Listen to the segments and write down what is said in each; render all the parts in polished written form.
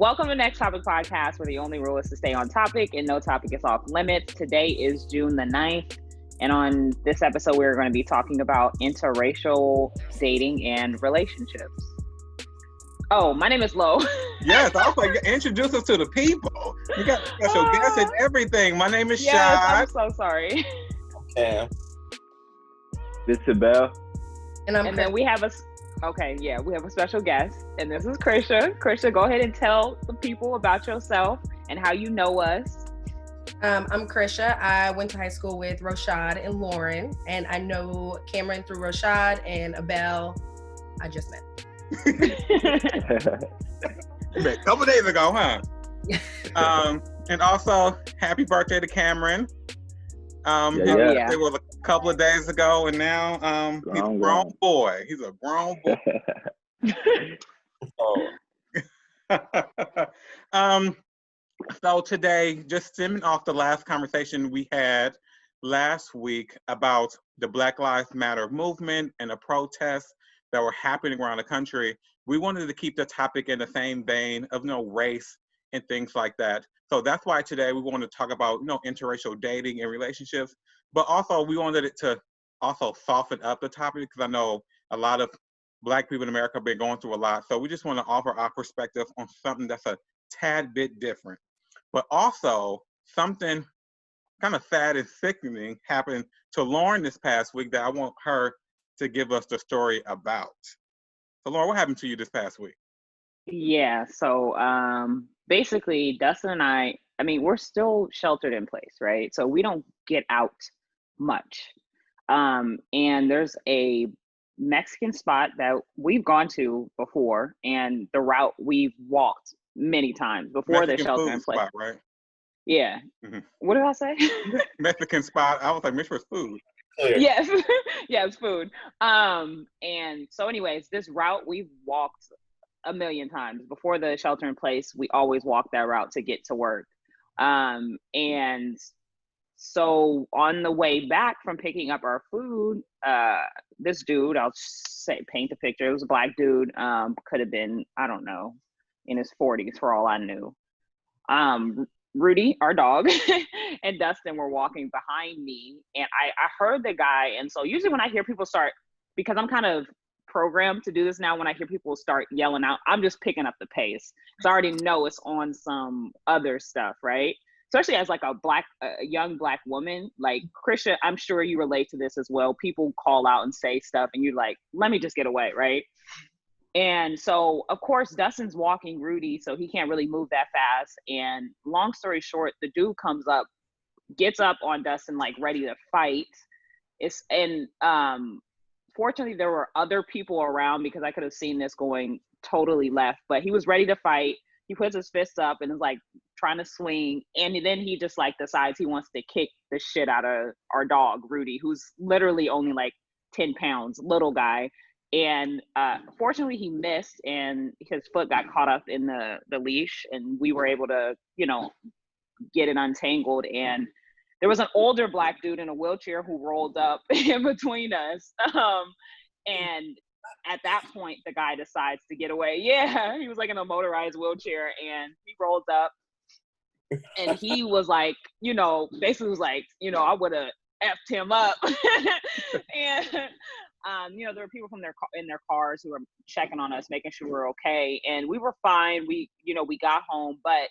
Welcome to Next Topic Podcast, where the only rule is to stay on topic and no topic is off limits. Today is June the 9th, and on this episode, we're going to be talking about interracial dating and relationships. Oh, my name is Lo. Yes, I was like, introduce us to the people. You got special guests and everything. My name is Yes, Shad. I'm so sorry. Cam. This is Belle. And then we have a special guest, and this is Krisha. Krisha, go ahead and tell the people about yourself and how you know us. I'm Krisha. I went to high school with Roshad and Lauren, and I know Cameron through Roshad, and Abel I just met. A couple days ago, huh? And also, happy birthday to Cameron. It was a couple of days ago, and now he's a grown boy. He's a grown boy. So today, just stemming off the last conversation we had last week about the Black Lives Matter movement and the protests that were happening around the country, we wanted to keep the topic in the same vein of race and things like that. So that's why today we want to talk about interracial dating and relationships, but also we wanted it to also soften up the topic because I know a lot of Black people in America have been going through a lot. So we just want to offer our perspective on something that's a tad bit different, but also something kind of sad and sickening happened to Lauren this past week that I want her to give us the story about. So Lauren, what happened to you this past week? Yeah, so basically Dustin and I mean, we're still sheltered in place, right? So we don't get out much. And there's a Mexican spot that we've gone to before, and the route we've walked many times before the shelter in place. Spot, right? Yeah. Mm-hmm. What did I say? Mexican spot. I was like, Michigan's food. Yes. Yeah, it's food. And so anyways, this route we've walked a million times. Before the shelter in place, we always walk that route to get to work. And so on the way back from picking up our food, this dude, I'll say, paint the picture, it was a Black dude, could have been, I don't know, in his 40s for all I knew. Rudy, our dog, and Dustin were walking behind me, and I heard the guy. And so usually when I hear people start, because I'm kind of programmed to do this now, when I hear people start yelling out, I'm just picking up the pace. So I already know it's on some other stuff, right? Especially as like a young Black woman, like Krisha, I'm sure you relate to this as well. People call out and say stuff, and you're like, let me just get away, right? And so, of course, Dustin's walking Rudy, so he can't really move that fast. And long story short, the dude comes up, gets up on Dustin, like ready to fight. Fortunately, there were other people around because I could have seen this going totally left, but he was ready to fight. He puts his fists up and is like trying to swing. And then he just like decides he wants to kick the shit out of our dog, Rudy, who's literally only like 10 pounds, little guy. And fortunately he missed and his foot got caught up in the leash, and we were able to, get it untangled. And there was an older Black dude in a wheelchair who rolled up in between us. And at that point, the guy decides to get away. Yeah, he was like in a motorized wheelchair, and he rolled up, and he was like, basically was like, I would have effed him up. And there were people in their cars who were checking on us, making sure we were okay, and we were fine. We got home, but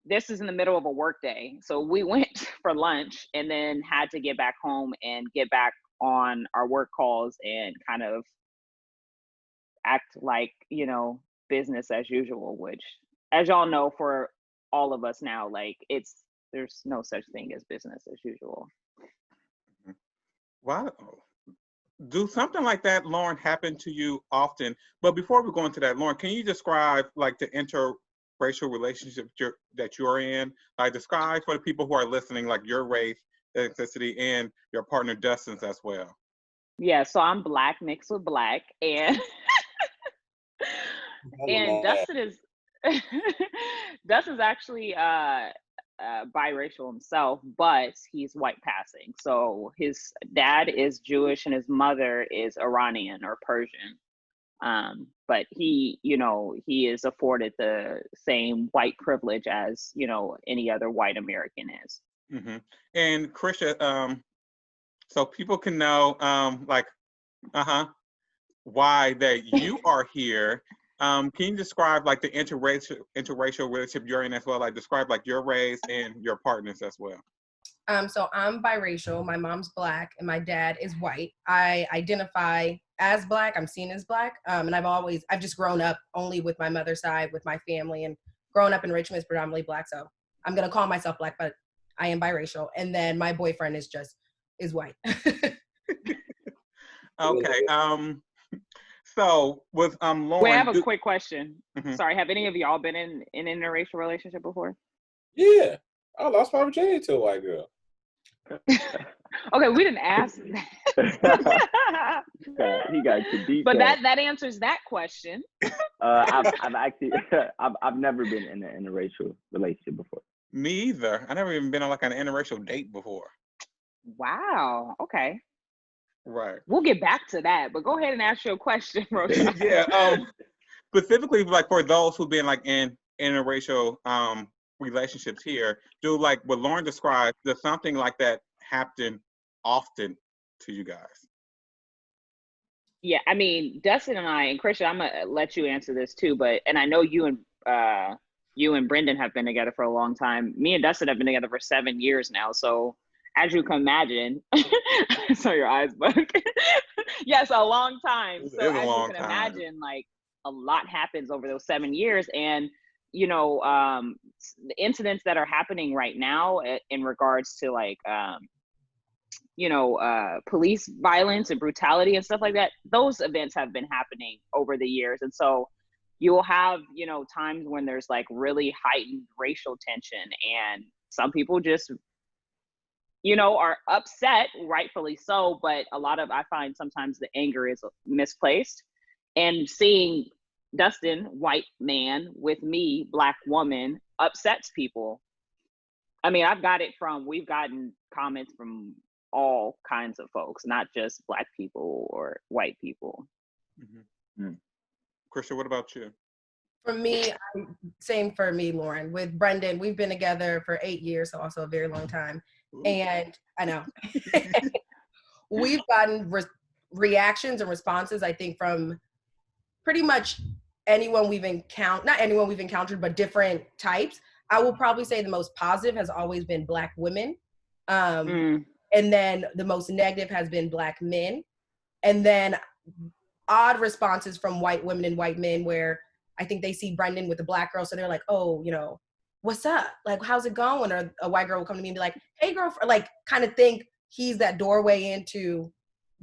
this is in the middle of a work day, so we went for lunch and then had to get back home and get back on our work calls and kind of act like business as usual, which, as y'all know, for all of us now, like there's no such thing as business as usual. Wow. Do something like that, Lauren, happen to you often? But before we go into that, Lauren, can you describe like the interracial relationship that you're in? Like describe for the people who are listening, like your race, ethnicity, and your partner Dustin's as well. Yeah, so I'm Black mixed with Black, and and Dustin's actually biracial himself, but he's white passing. So his dad is Jewish and his mother is Iranian or Persian. But he, he is afforded the same white privilege as, any other white American is. Mm-hmm. And Krisha, so people can know, why that you are here. Can you describe like the interracial relationship you're in as well? Like describe like your race and your partners as well. So I'm biracial. My mom's Black and my dad is white. I identify as Black. I'm seen as Black. And I've just grown up only with my mother's side, with my family, and growing up in Richmond is predominantly Black. So I'm going to call myself Black, but I am biracial. And then my boyfriend is white. Okay. So with Lauren. Wait, I have a quick question. Mm-hmm. Sorry, have any of y'all been in an interracial relationship before? Yeah. I lost my virginity to a white girl. Okay, we didn't ask that. He got too deep. But that answers that question. I've never been in an interracial relationship before. Me either. I never even been on like an interracial date before. Wow. Okay. Right. We'll get back to that, but go ahead and ask your question, Rosa. Yeah. Specifically, like for those who've been like in interracial relationships here, do like what Lauren described, does something like that happen often to you guys? Yeah, I mean, Dustin and I, and Krisha, I'm gonna let you answer this too, and I know you and Brendan have been together for a long time. Me and Dustin have been together for 7 years now, so as you can imagine, so your eyes bug. Yes, a long time. So as you can imagine, like a lot happens over those 7 years, and the incidents that are happening right now in regards to like police violence and brutality and stuff like that, those events have been happening over the years. And so you will have, times when there's like really heightened racial tension, and some people just, are upset, rightfully so, but I find sometimes the anger is misplaced. And seeing Dustin, white man, with me, Black woman, upsets people. I mean, we've gotten comments from all kinds of folks, not just Black people or white people. Mm-hmm. Krisha, what about you? For me, same for me, Lauren. With Brendan, we've been together for 8 years, so also a very long time. And I know we've gotten reactions and responses, I think, from pretty much anyone we've encountered, not anyone we've encountered, but different types. I will probably say the most positive has always been Black women. And then the most negative has been Black men. And then odd responses from white women and white men where I think they see Brendan with a Black girl, so they're like, oh, what's up? Like, how's it going? Or a white girl will come to me and be like, hey, girlfriend, like kind of think he's that doorway in to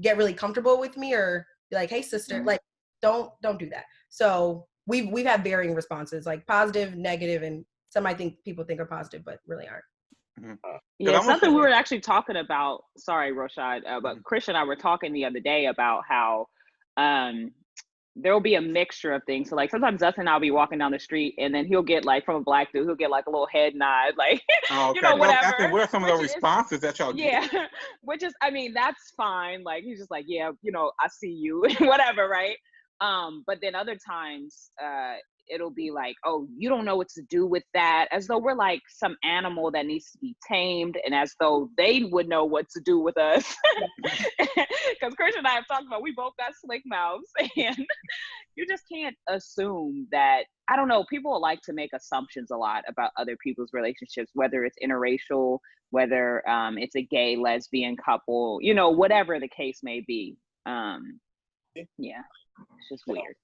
get really comfortable with me, or be like, hey, sister, like, don't do that. So we've had varying responses, like positive, negative, and some people think are positive, but really aren't. Mm-hmm. Yeah, something we were actually talking about, sorry, Roshad, but Krisha and I were talking the other day about how there will be a mixture of things. So like sometimes Dustin and I'll be walking down the street, and then he'll get like, from a Black dude, he'll get like a little head nod, like, whatever. What are some of the responses that y'all get? Yeah, which is, I mean, that's fine. Like, he's just like, yeah, I see you, whatever, right? But then other times, it'll be like, oh, you don't know what to do with that, as though we're like some animal that needs to be tamed, and as though they would know what to do with us. Because Krisha and I have talked about, we both got slick mouths, and you just can't assume that. I don't know, people like to make assumptions a lot about other people's relationships, whether it's interracial, whether it's a gay, lesbian couple, whatever the case may be. Yeah, it's just weird.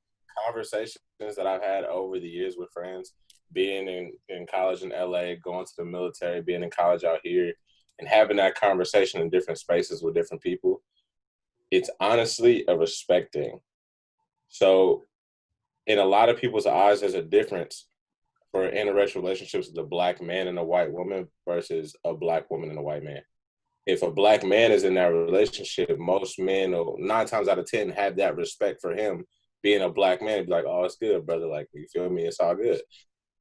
Conversations that I've had over the years with friends, being in college in LA, going to the military, being in college out here, and having that conversation in different spaces with different people, it's honestly a respect thing. So in a lot of people's eyes, there's a difference for interracial relationships with a Black man and a white woman versus a Black woman and a white man. If a Black man is in that relationship, most men, or 9 times out of 10, have that respect for him being a Black man. Be like, oh, it's good, brother. Like, you feel me? It's all good.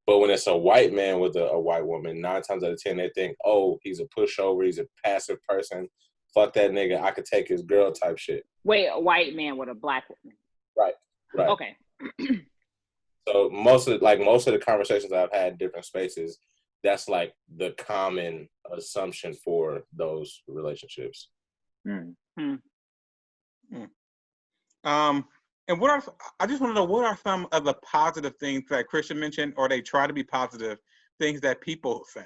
But when it's a white man with a white woman, 9 times out of 10, they think, oh, he's a pushover. He's a passive person. Fuck that nigga. I could take his girl type shit. Wait, a white man with a Black woman. Right. Right. Okay. So most of the conversations I've had in different spaces, that's like the common assumption for those relationships. Mm. And what are, I just want to know, what are some of the positive things that Krisha mentioned, or they try to be positive things that people say?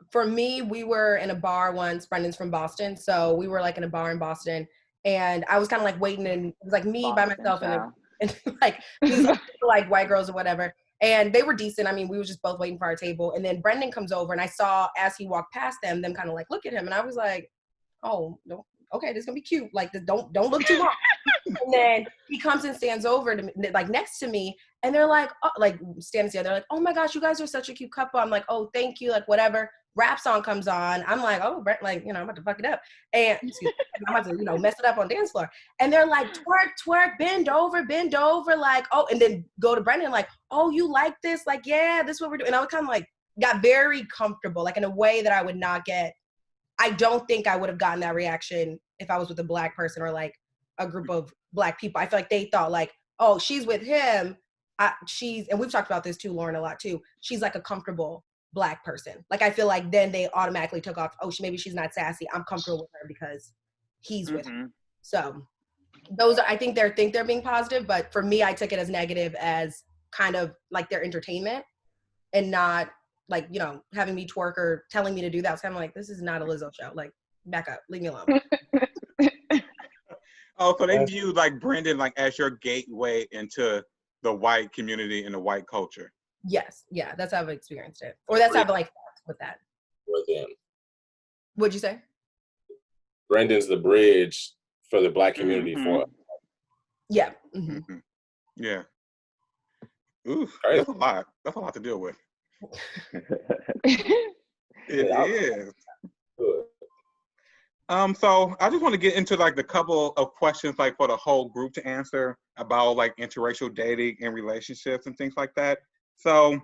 For me, we were in a bar once. Brendan's from Boston, so we were like in a bar in Boston, and I was kind of like waiting, and it was like me by myself, and like these like white girls or whatever, and they were decent. I mean, we were just both waiting for our table, and then Brendan comes over, and I saw as he walked past them kind of like look at him, and I was like, oh, no, okay, this is gonna be cute. Like, don't look too long. And then he comes and stands over to me, like next to me, and they're like, oh, like stands there. They're like, oh my gosh, you guys are such a cute couple. I'm like, oh, thank you, like whatever. Rap song comes on. I'm like, oh, Brent, like, I'm about to fuck it up, and I'm about to, mess it up on dance floor. And they're like, twerk, twerk, bend over, like, oh, and then go to Brendan, like, oh, you like this? Like, yeah, this is what we're doing. And I was kind of like, got very comfortable, like in a way that I would not get. I don't think I would have gotten that reaction if I was with a Black person or like a group of Black people. I feel like they thought like, oh, she's with him. And we've talked about this too, Lauren, a lot too. She's like a comfortable Black person. Like, I feel like then they automatically took off, oh, maybe she's not sassy. I'm comfortable with her because he's with her. So those are, I think they're being positive, but for me, I took it as negative as kind of like their entertainment and not like, having me twerk or telling me to do that. I was kind of like, this is not a Lizzo show. Like, back up, leave me alone. Oh, so they view like Brendan like as your gateway into the white community and the white culture. Yes, yeah, that's how I've experienced it, or that's how I've like with that. With him, what'd you say? Brendan's the bridge for the Black community for. Yeah. Yeah. Ooh, that's a lot. That's a lot to deal with. It is. So I just want to get into like the couple of questions like for the whole group to answer about like interracial dating and relationships and things like that. So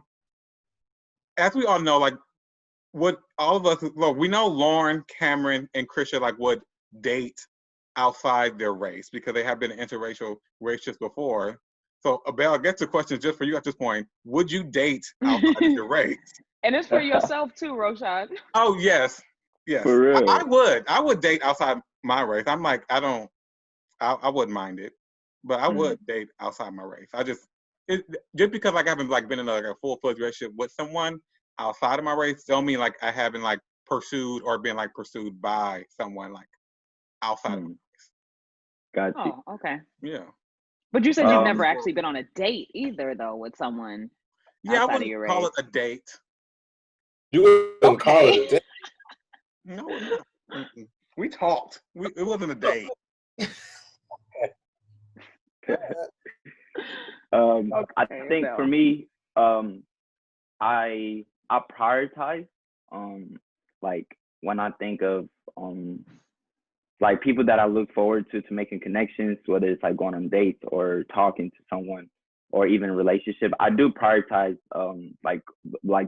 as we all know, like what all of us, look, we know Lauren, Cameron, and Krisha like would date outside their race because they have been in interracial relationships before. So Abel, I guess the question is just for you at this point, would you date outside of your race? And it's for yourself too, Roshan. Oh, yes. Yes. For real. I would date outside my race. I'm like, I wouldn't mind it, but I would date outside my race. Just because like I haven't like been in like a full-fledged relationship with someone outside of my race don't mean like I haven't like pursued or been like pursued by someone like outside of my race. Got you. Oh, okay. Yeah. But you said you've never actually been on a date either, though, with someone outside of your race. Call it a date. You wouldn't call it a date. No, we talked. It wasn't a date. I think for me, I prioritize like when I think of like people that I look forward to making connections, whether it's like going on dates or talking to someone or even a relationship. I do prioritize like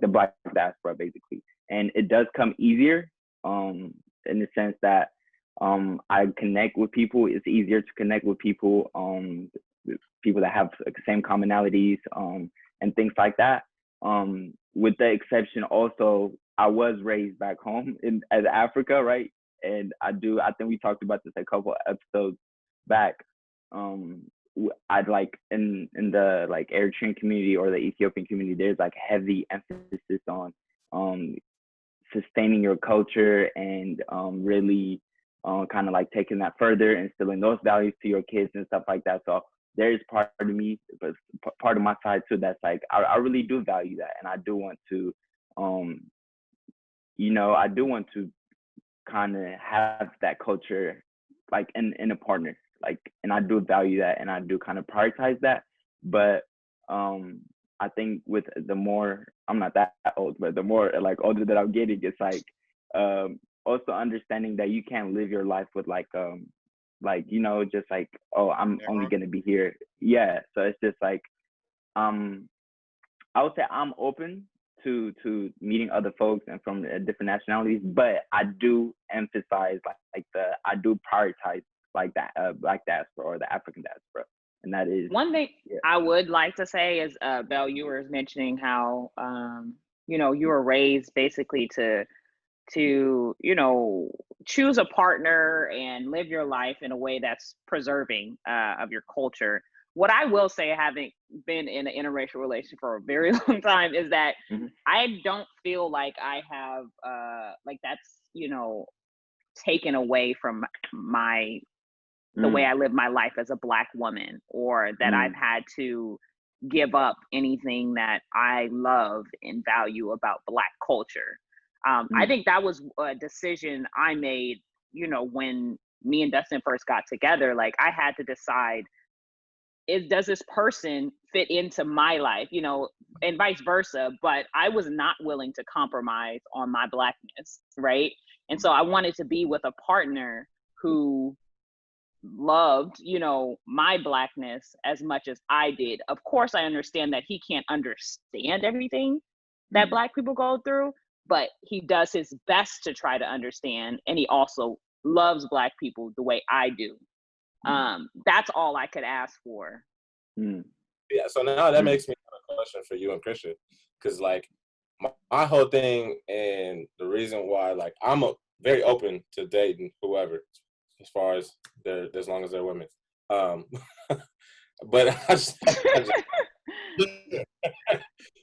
the Black diaspora basically, and it does come easier in the sense that I connect with people. It's easier to connect with people people that have the same commonalities and things like that. With the exception also, I was raised back home as Africa, right? And I think we talked about this a couple episodes back. I'd like in the like Eritrean community or the Ethiopian community, there's like heavy emphasis on sustaining your culture and really kind of like taking that further, instilling those values to your kids and stuff like that. So there is part of me, but part of my side too, that's like I really do value that, and I do want to, I do want to kind of have that culture like in a partner, like, and I do value that, and I do kind of prioritize that. But I think with the more, I'm not that old, but the more like older that I'm getting, it's like also understanding that you can't live your life with like just like, oh, I'm only gonna be here. Yeah. So it's just like I would say I'm open to meeting other folks and from different nationalities, but I do emphasize I do prioritize like that Black diaspora or the African diaspora. and that is One thing I would like to say is, Belle, you were mentioning how, you were raised basically to choose a partner and live your life in a way that's preserving of your culture. What I will say, having been in an interracial relationship for a very long time, is that I don't feel like I have that's taken away from the way I live my life as a Black woman, or that I've had to give up anything that I love and value about Black culture. I think that was a decision I made, when me and Dustin first got together. Like, I had to decide, does this person fit into my life, and vice versa. But I was not willing to compromise on my Blackness, right? And so I wanted to be with a partner who loved, my Blackness as much as I did. Of course, I understand that he can't understand everything that Black people go through, but he does his best to try to understand, and he also loves Black people the way I do. That's all I could ask for. Yeah, so now that makes me have a question for you and Krisha, because like my whole thing, and the reason why, like, I'm very open to dating whoever, as far as as long as they're women. But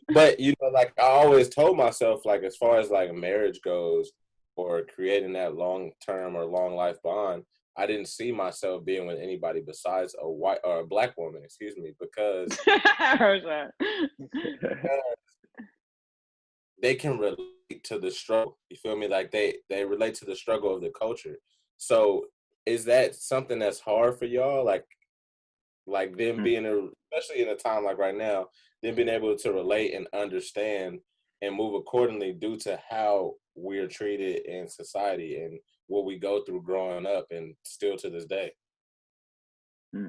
but like, I always told myself, like, as far as like marriage goes, or creating that long-term or long life bond, I didn't see myself being with anybody besides a white or a Black woman, because they can relate to the struggle. You feel me? Like, they relate to the struggle of the culture. So is that something that's hard for y'all? Like them being especially in a time like right now, them being able to relate and understand and move accordingly due to how we're treated in society and what we go through growing up and still to this day?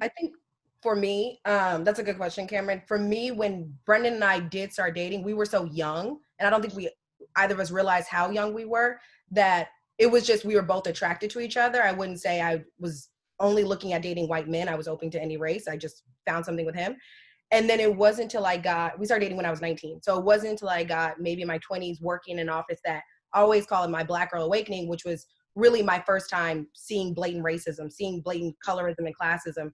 I think for me, that's a good question, Cameron. For me, when Brendan and I did start dating, we were so young, and I don't think either of us realized how young we were, that it was just, we were both attracted to each other. I wouldn't say I was only looking at dating white men. I was open to any race. I just found something with him. And then it wasn't until we started dating when I was 19. So it wasn't until I got maybe in my 20s working in an office that I always call it my Black girl awakening, which was really my first time seeing blatant racism, seeing blatant colorism and classism,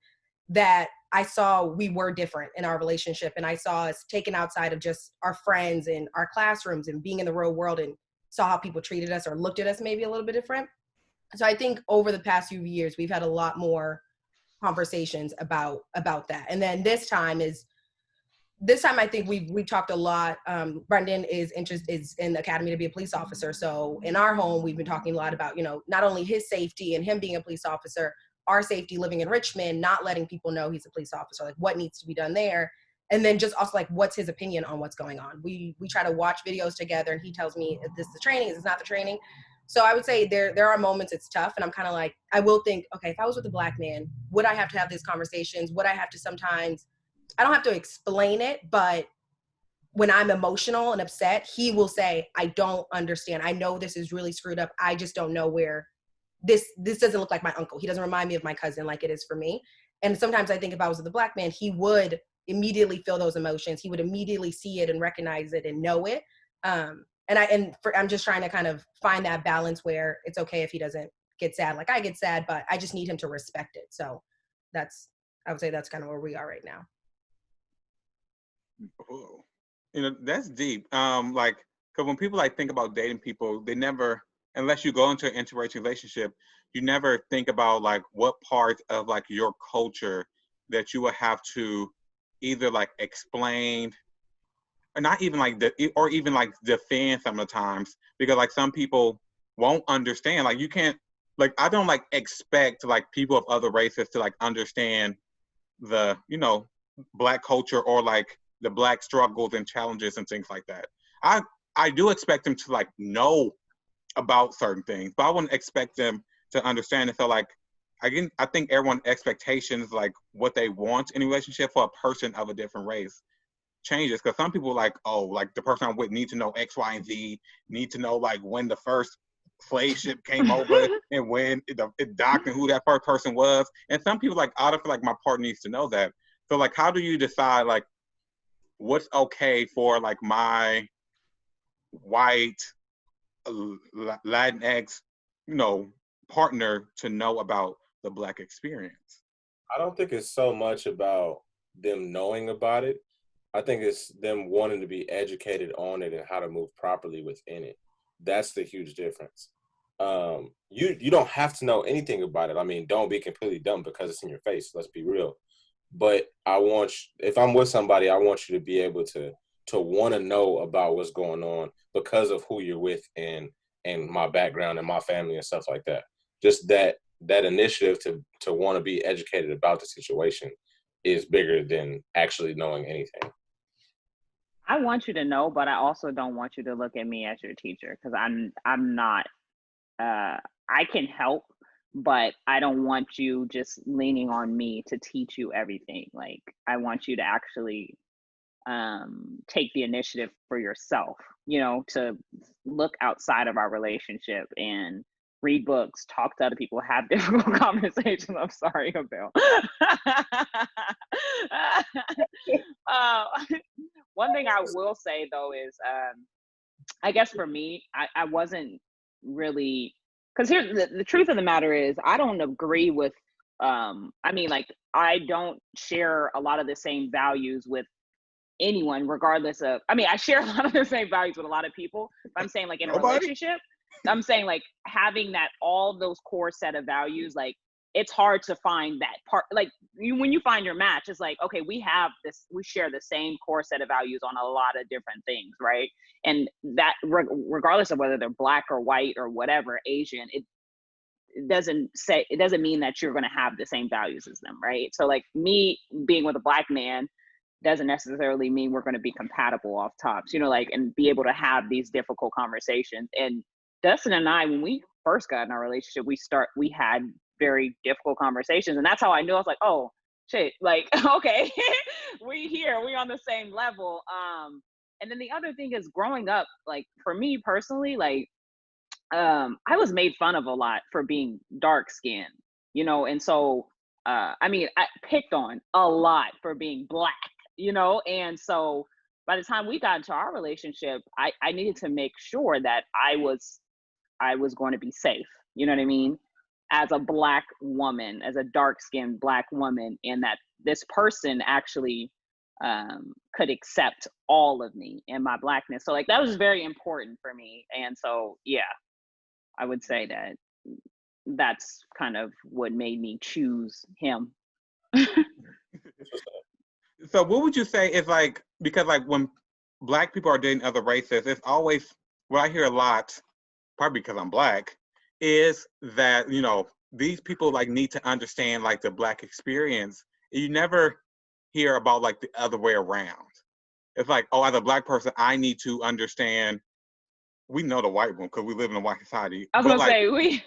that I saw we were different in our relationship. And I saw us taken outside of just our friends and our classrooms and being in the real world, and saw how people treated us or looked at us maybe a little bit different. So I think over the past few years, we've had a lot more conversations about that. And then this time I think we talked a lot. Brendan is in the academy to be a police officer. So in our home, we've been talking a lot about, not only his safety and him being a police officer, our safety living in Richmond, not letting people know he's a police officer, like what needs to be done there. And then just also like, what's his opinion on what's going on? We try to watch videos together, and he tells me, is this the training? Is this not the training? So I would say there are moments it's tough, and I'm kind of like, I will think, okay, if I was with a Black man, would I have to have these conversations? Would I have to sometimes, I don't have to explain it, but when I'm emotional and upset, he will say, I don't understand. I know this is really screwed up. I just don't know where this doesn't look like my uncle. He doesn't remind me of my cousin like it is for me. And sometimes I think if I was with a Black man, he would immediately feel those emotions. He would immediately see it and recognize it and know it. I'm just trying to kind of find that balance where it's okay if he doesn't get sad like I get sad, but I just need him to respect it. So I would say that's kind of where we are right now. Oh, that's deep. Like, because when people like think about dating people, they never, unless you go into an interracial relationship, you never think about like what part of like your culture that you would have to either like explain, or not even like or even like defend some of the times, because like some people won't understand. Like, you can't, like, I don't like expect like people of other races to like understand the Black culture or like the Black struggles and challenges and things like that. I do expect them to like know about certain things, but I wouldn't expect them to understand it. So like, I think everyone's expectations, like what they want in a relationship for a person of a different race, changes. Because some people like, oh, like the person I'm with need to know X, Y, and Z, need to know like when the first slave ship came over and when it docked and who that first person was. And some people like, I don't feel like my partner needs to know that. So like, how do you decide like what's okay for like my white Latinx, partner to know about the Black experience? I don't think it's so much about them knowing about it. I think it's them wanting to be educated on it and how to move properly within it. That's the huge difference. You don't have to know anything about it. I mean, don't be completely dumb because it's in your face. Let's be real. But if I'm with somebody, I want you to be able to want to know about what's going on because of who you're with and my background and my family and stuff like that. Just that initiative to want to be educated about the situation is bigger than actually knowing anything. I want you to know, but I also don't want you to look at me as your teacher, because I'm not. I can help, but I don't want you just leaning on me to teach you everything. Like, I want you to actually take the initiative for yourself, to look outside of our relationship and read books, talk to other people, have difficult conversations. I'm sorry, Abel. One thing I will say though is, I guess for me, I wasn't really, because here's the truth of the matter is, I don't agree with, I don't share a lot of the same values with anyone, regardless of, I share a lot of the same values with a lot of people, but I'm saying like in a relationship, I'm saying like having that, all those core set of values, like it's hard to find that part. Like when you find your match, it's like, okay, we share the same core set of values on a lot of different things, right? And that regardless of whether they're Black or white or whatever, Asian, it doesn't mean that you're going to have the same values as them, right? So like me being with a Black man doesn't necessarily mean we're going to be compatible off tops, and be able to have these difficult conversations. And Dustin and I, when we first got in our relationship, we had very difficult conversations, and that's how I knew. I was like, oh shit, like okay, we on the same level. And then the other thing is, growing up, like for me personally, like I was made fun of a lot for being dark skinned, and so I picked on a lot for being Black, and so by the time we got into our relationship, I needed to make sure that I was going to be safe, you know what I mean, as a Black woman, as a dark-skinned Black woman, and that this person actually could accept all of me and my Blackness. So like that was very important for me. And so yeah, I would say that that's kind of what made me choose him. So what would you say is like, because like when Black people are dating other races, it's always, what I hear a lot, probably because I'm Black, is that, these people like need to understand like the Black experience. You never hear about like the other way around. It's like, oh, as a Black person, I need to understand. We know the white one because we live in a white society. I was gonna say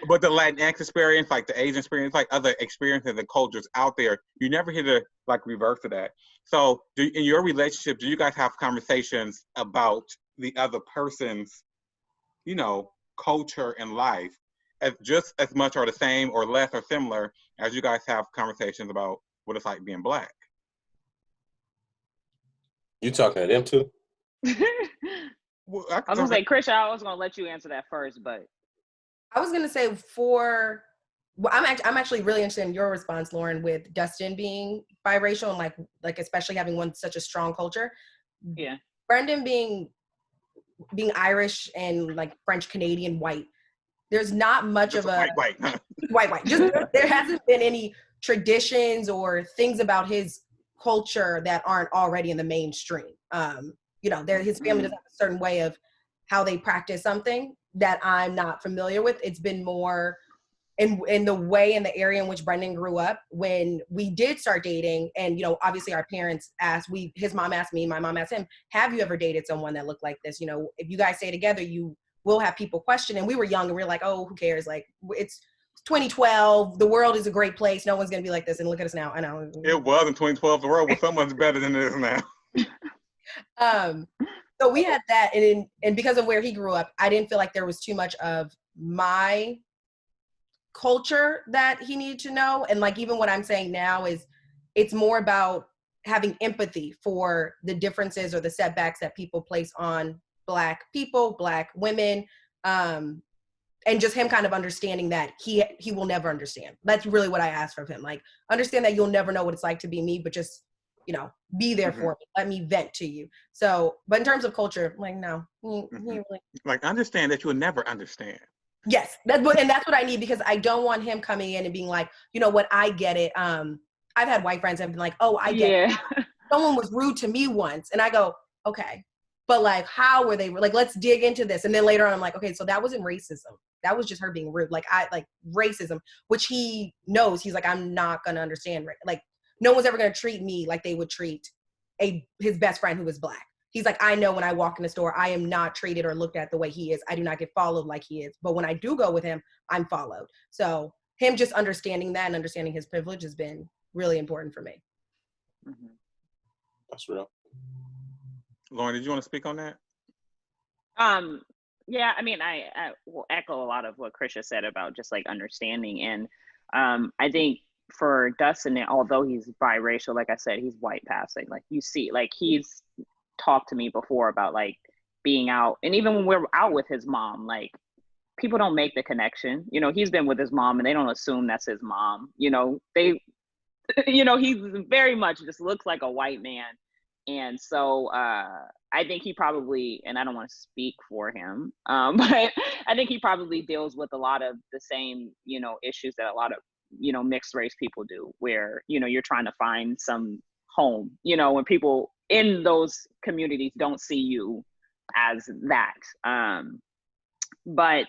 but the Latinx experience, like the Asian experience, like other experiences and cultures out there, you never hear the like reverse of that. So in your relationship, do you guys have conversations about the other person's, culture and life, as just as much or the same or less or similar as you guys have conversations about what it's like being Black? You talking to them too? Well, I was gonna say, Krisha, I was gonna let you answer that first, but I was gonna say I'm actually really interested in your response, Lauren, with Dustin being biracial and like especially having such a strong culture. Yeah. Brendan being Irish and like French Canadian white. There's not much just of a white. Just there hasn't been any traditions or things about his culture that aren't already in the mainstream. His family doesn't have a certain way of how they practice something that I'm not familiar with. It's been more in the way, in the area in which Brendan grew up. When we did start dating, and obviously our parents asked, his mom asked me, my mom asked him, have you ever dated someone that looked like this? If you guys stay together, you will have people question. And we were young and we were like, oh, who cares? Like, it's 2012. The world is a great place. No one's gonna be like this. And look at us now. I know it was in 2012. The world was so much better than it is now. So we had that, and because of where he grew up, I didn't feel like there was too much of my culture that he needed to know. And like, even what I'm saying now is, it's more about having empathy for the differences or the setbacks that people place on Black people, Black women, and just him kind of understanding that he will never understand. That's really what I asked from him. Like, understand that you'll never know what it's like to be me, but just, you know, be there for me. Let me vent to you. So, but in terms of culture, like, no, he really. Like, understand that you'll never understand. Yes, and that's what I need, because I don't want him coming in and being like, you know what, I get it. I've had white friends that have been like, oh, I get it. Someone was rude to me once, and I go, okay, but like, how were they? Like, let's dig into this. And then later on, I'm like, okay, so that wasn't racism. That was just her being rude. Like, I like racism, which he knows. He's like, I'm not gonna understand. Like, no one's ever gonna treat me like they would treat his best friend who was Black. He's like, I know when I walk in the store, I am not treated or looked at the way he is. I do not get followed like he is. But when I do go with him, I'm followed. So him just understanding that and understanding his privilege has been really important for me. That's real. Lauren, did you want to speak on that? Yeah, I mean, I will echo a lot of what Krisha said about just like understanding. And I think for Dustin, although he's biracial, like I said, he's white passing. Like, you see, like, he's talked to me before about like being out, and even when we're out with his mom, like, people don't make the connection. You know, he's been with his mom and they don't assume that's his mom. You know, they, you know, he very much just looks like a white man. And so I think he probably, and I don't want to speak for him, but I think he probably deals with a lot of the same, you know, issues that a lot of, you know, mixed race people do, where, you know, you're trying to find some home, you know, when people in those communities don't see you as that. But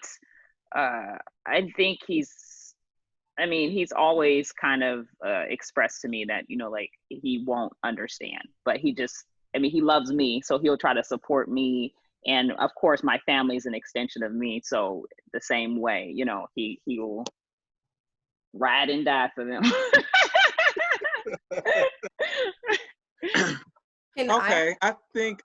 I think he's always kind of expressed to me that, you know, like, he won't understand, but he loves me, so he'll try to support me. And of course, my family is an extension of me. So the same way, you know, he will ride and die for them. I think,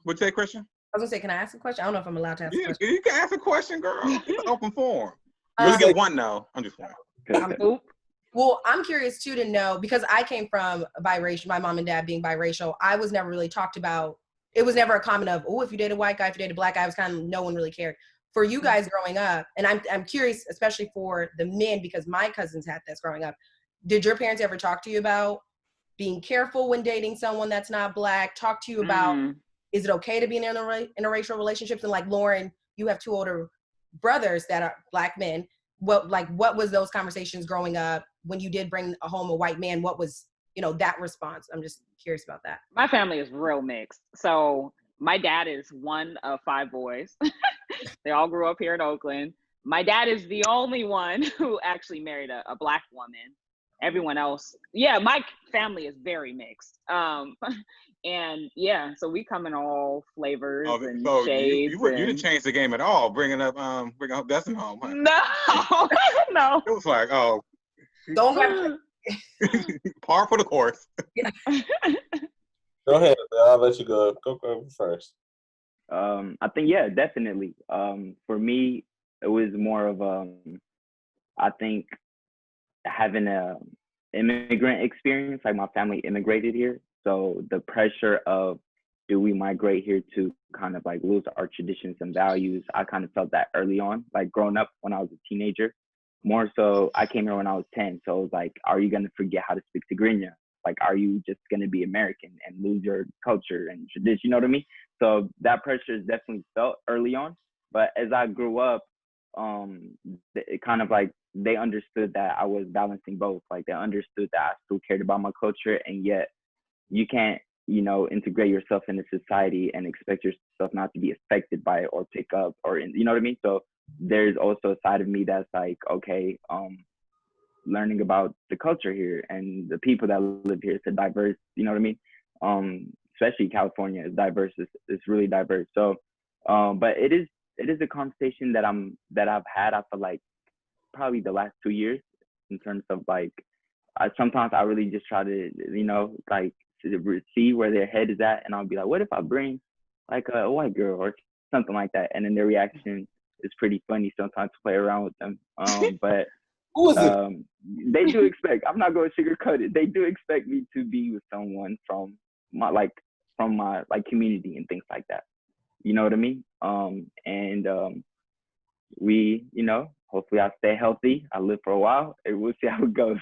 would you say, Christian? I was gonna say, can I ask a question? I don't know if I'm allowed to ask a question. You can ask a question, girl. It's an open forum. You only get one no. I'm just playing. Well, I'm curious too to know, because I came from a biracial, my mom and dad being biracial, I was never really talked about. It was never a comment of, oh, if you date a white guy, if you date a Black guy, it was kind of, no one really cared. For you guys growing up, and I'm curious, especially for the men, because my cousins had this growing up. Did your parents ever talk to you about being careful when dating someone that's not Black? Talk to you about, is it okay to be in interracial relationships? And like, Lauren, you have 2 older brothers that are Black men. What was those conversations growing up when you did bring home a white man? What was, you know, that response? I'm just curious about that. My family is real mixed. So my dad is one of 5 boys. They all grew up here in Oakland. My dad is the only one who actually married a Black woman. Everyone else, yeah, my family is very mixed. And yeah, so we come in all flavors and shades. You didn't change the game at all, bringing up Dustin home. Huh? No, no. It was like, oh, don't go. par for the course. Go ahead, I'll let you go. Go first. I think, yeah, definitely. For me, it was more of I think having a immigrant experience. Like, my family immigrated here, so the pressure of, do we migrate here to kind of like lose our traditions and values? I kind of felt that early on, like growing up when I was a teenager. More so, I came here when I was 10, so it was like, are you gonna forget how to speak Tigrinya? Like, are you just gonna be American and lose your culture and tradition? You know what I mean? So that pressure is definitely felt early on. But as I grew up, it kind of like, they understood that I was balancing both. Like, they understood that I still cared about my culture, and yet you can't, you know, integrate yourself into society and expect yourself not to be affected by it or pick up you know what I mean? So there's also a side of me that's like, okay, learning about the culture here and the people that live here. It's a diverse, you know what I mean? Especially California is diverse. It's really diverse. So, but it is a conversation that I've had, I feel like, probably the last 2 years, in terms of like, sometimes I really just try to, you know, like, to see where their head is at, and I'll be like, what if I bring like a white girl or something like that? And then their reaction is pretty funny sometimes to play around with them. But Who is it? They do expect. I'm not going to sugarcoat it. They do expect me to be with someone from my community and things like that. You know what I mean? We, hopefully I stay healthy. I live for a while, and we'll see how it goes.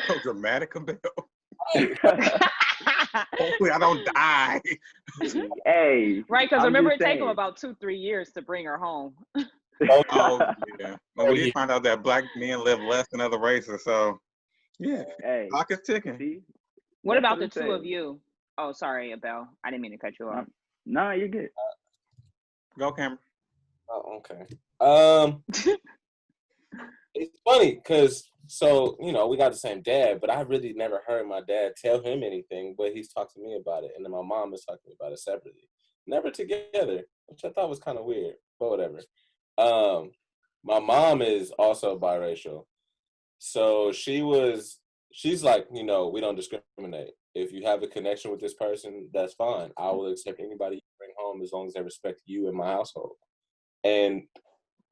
So dramatic, Bill. Hopefully I don't die. Hey. Right, because remember it take them about 2-3 years to bring her home. Oh yeah. Well, we did find out that black men live less than other races, so yeah. Hey. Clock is ticking. See? What about the two of you? Oh, sorry, Abel. I didn't mean to cut you off. No, you're good. Go, Cameron. Oh, okay. It's funny because we got the same dad, but I really never heard my dad tell him anything, but he's talked to me about it, and then my mom is talking about it separately, never together, which I thought was kind of weird, but whatever. My mom is also biracial, so she's like, we don't discriminate. If you have a connection with this person, that's fine. I will accept anybody you bring home as long as they respect you and my household. And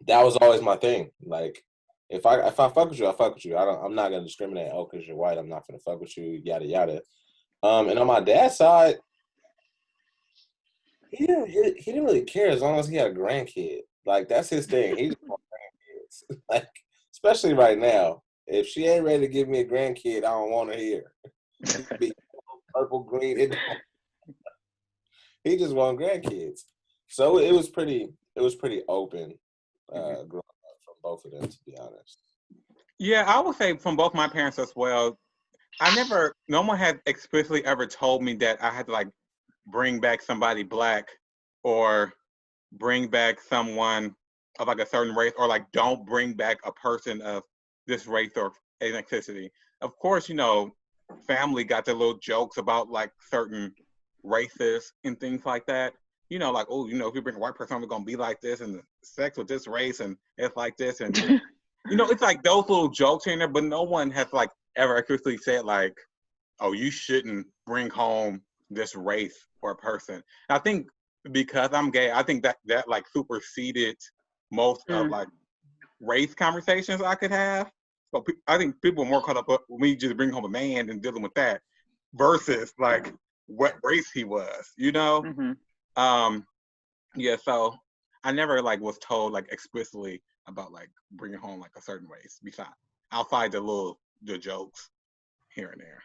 that was always my thing. Like, if I fuck with you, I fuck with you. I'm not gonna discriminate. Oh, because you're white, I'm not gonna fuck with you. Yada yada. And on my dad's side, he didn't really care as long as he had a grandkid. Like, that's his thing. He just wants grandkids. Like, especially right now, if she ain't ready to give me a grandkid, I don't want her here. Be purple, green. He just want grandkids. So it was pretty open growing up from both of them, to be honest. Yeah, I would say from both my parents as well. No one had explicitly ever told me that I had to like bring back somebody black or bring back someone of like a certain race, or like don't bring back a person of this race or ethnicity. Of course, family got their little jokes about like certain races and things like that. Like, oh, if you bring a white person, we're gonna be like this, and sex with this race, and it's like this, and it's like those little jokes in there, but no one has like ever explicitly said like, oh, you shouldn't bring home this race or a person. And I think because I'm gay, I think that like superseded most of like race conversations I could have. So I think people are more caught up with me just bring home a man and dealing with that versus like what race he was, Yeah, so I never like was told like explicitly about like bringing home like a certain race besides outside the jokes here and there.